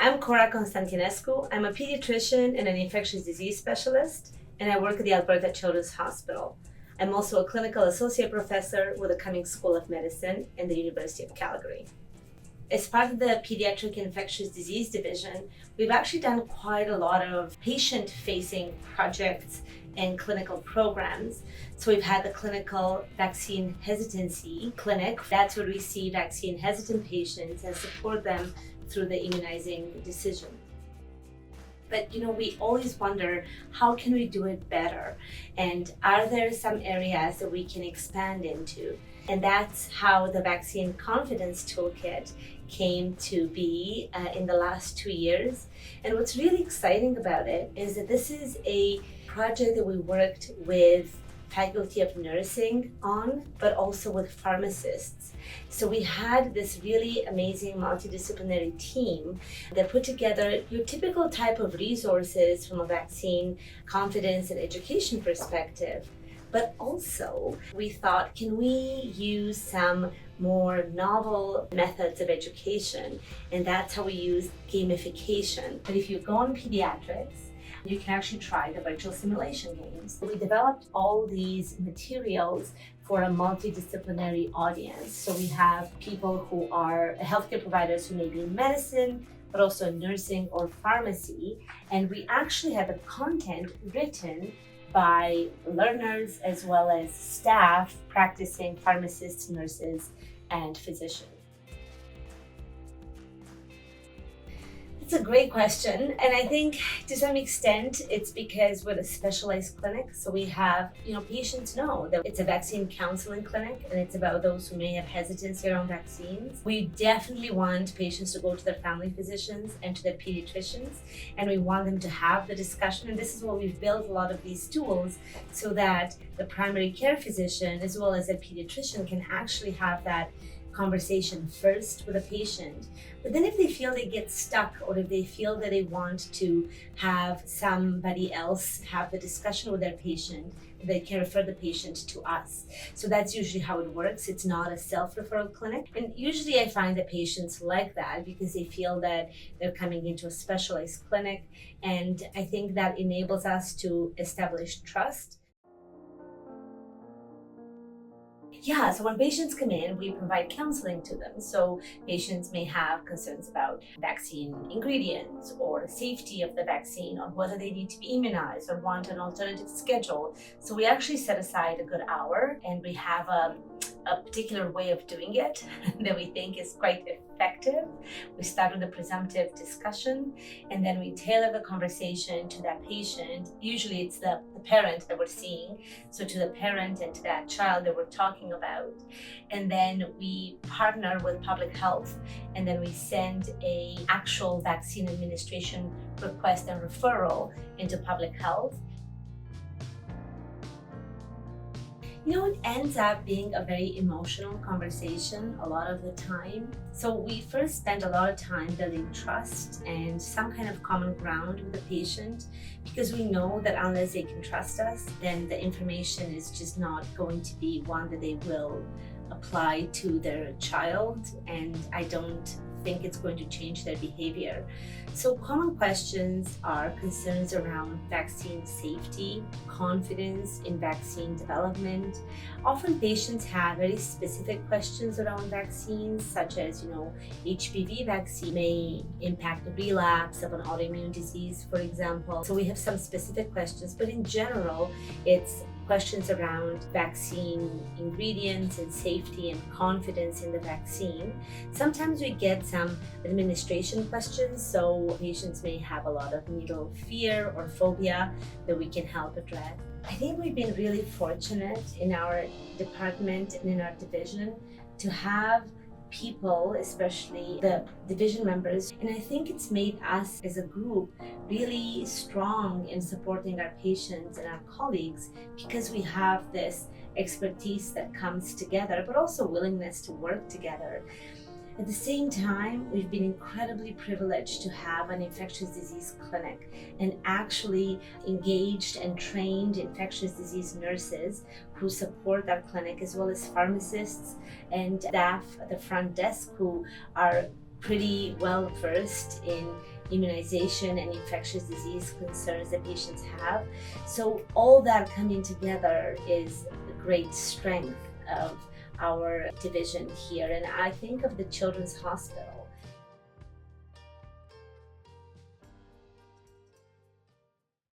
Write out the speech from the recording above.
I'm Cora Constantinescu. I'm a pediatrician and an infectious disease specialist, and I work at the Alberta Children's Hospital. I'm also a clinical associate professor with the Cummings School of Medicine in the University of Calgary. As part of the Pediatric Infectious Disease Division, we've actually done quite a lot of patient-facing projects and clinical programs. So we've had the clinical vaccine hesitancy clinic. That's where we see vaccine hesitant patients and support them through the immunizing decision. But we always wonder, how can we do it better? And are there some areas that we can expand into? And that's how the Vaccine Confidence Toolkit came to be in the last 2 years. And what's really exciting about it is that this is a project that we worked with Faculty of Nursing on, but also with pharmacists. So we had this really amazing multidisciplinary team that put together your typical type of resources from a vaccine confidence and education perspective. But also, we thought, can we use some more novel methods of education? And that's how we use gamification. But if you go on Pediatrics, you can actually try the virtual simulation games. We developed all these materials for a multidisciplinary audience. So we have people who are healthcare providers who may be in medicine, but also in nursing or pharmacy. And we actually have the content written by learners as well as staff practicing pharmacists, nurses, and physicians. It's a great question, and I think to some extent it's because we're a specialized clinic, so we have, patients know that it's a vaccine counseling clinic and it's about those who may have hesitancy around vaccines. We definitely want patients to go to their family physicians and to their pediatricians, and we want them to have the discussion, and this is why we've built a lot of these tools so that the primary care physician as well as a pediatrician can actually have that conversation first with a patient. But then if they feel they get stuck, or if they feel that they want to have somebody else have the discussion with their patient, they can refer the patient to us. So that's usually how it works. It's not a self-referral clinic. And usually I find that patients like that because they feel that they're coming into a specialized clinic. And I think that enables us to establish trust. Yeah, so when patients come in, we provide counseling to them. So patients may have concerns about vaccine ingredients or safety of the vaccine, or whether they need to be immunized or want an alternative schedule. So we actually set aside a good hour, and we have a particular way of doing it that we think is quite effective. We start with a presumptive discussion, and then we tailor the conversation to that patient. Usually it's the parent that we're seeing, so to the parent and to that child that we're talking about. And then we partner with public health, and then we send a actual vaccine administration request and referral into public health. It ends up being a very emotional conversation a lot of the time. So we first spend a lot of time building trust and some kind of common ground with the patient, because we know that unless they can trust us, then the information is just not going to be one that they will apply to their child, and I don't think it's going to change their behavior. So common questions are concerns around vaccine safety, confidence in vaccine development. Often patients have very specific questions around vaccines, such as, HPV vaccine may impact the relapse of an autoimmune disease, for example. So we have some specific questions, but in general, it's questions around vaccine ingredients and safety and confidence in the vaccine. Sometimes we get some administration questions, so patients may have a lot of needle fear or phobia that we can help address. I think we've been really fortunate in our department and in our division to have people, especially the division members, and I think it's made us as a group really strong in supporting our patients and our colleagues, because we have this expertise that comes together, but also willingness to work together. At the same time, we've been incredibly privileged to have an infectious disease clinic and actually engaged and trained infectious disease nurses who support our clinic, as well as pharmacists and staff at the front desk who are pretty well versed in immunization and infectious disease concerns that patients have. So all that coming together is a great strength of our division here. And I think of the Children's Hospital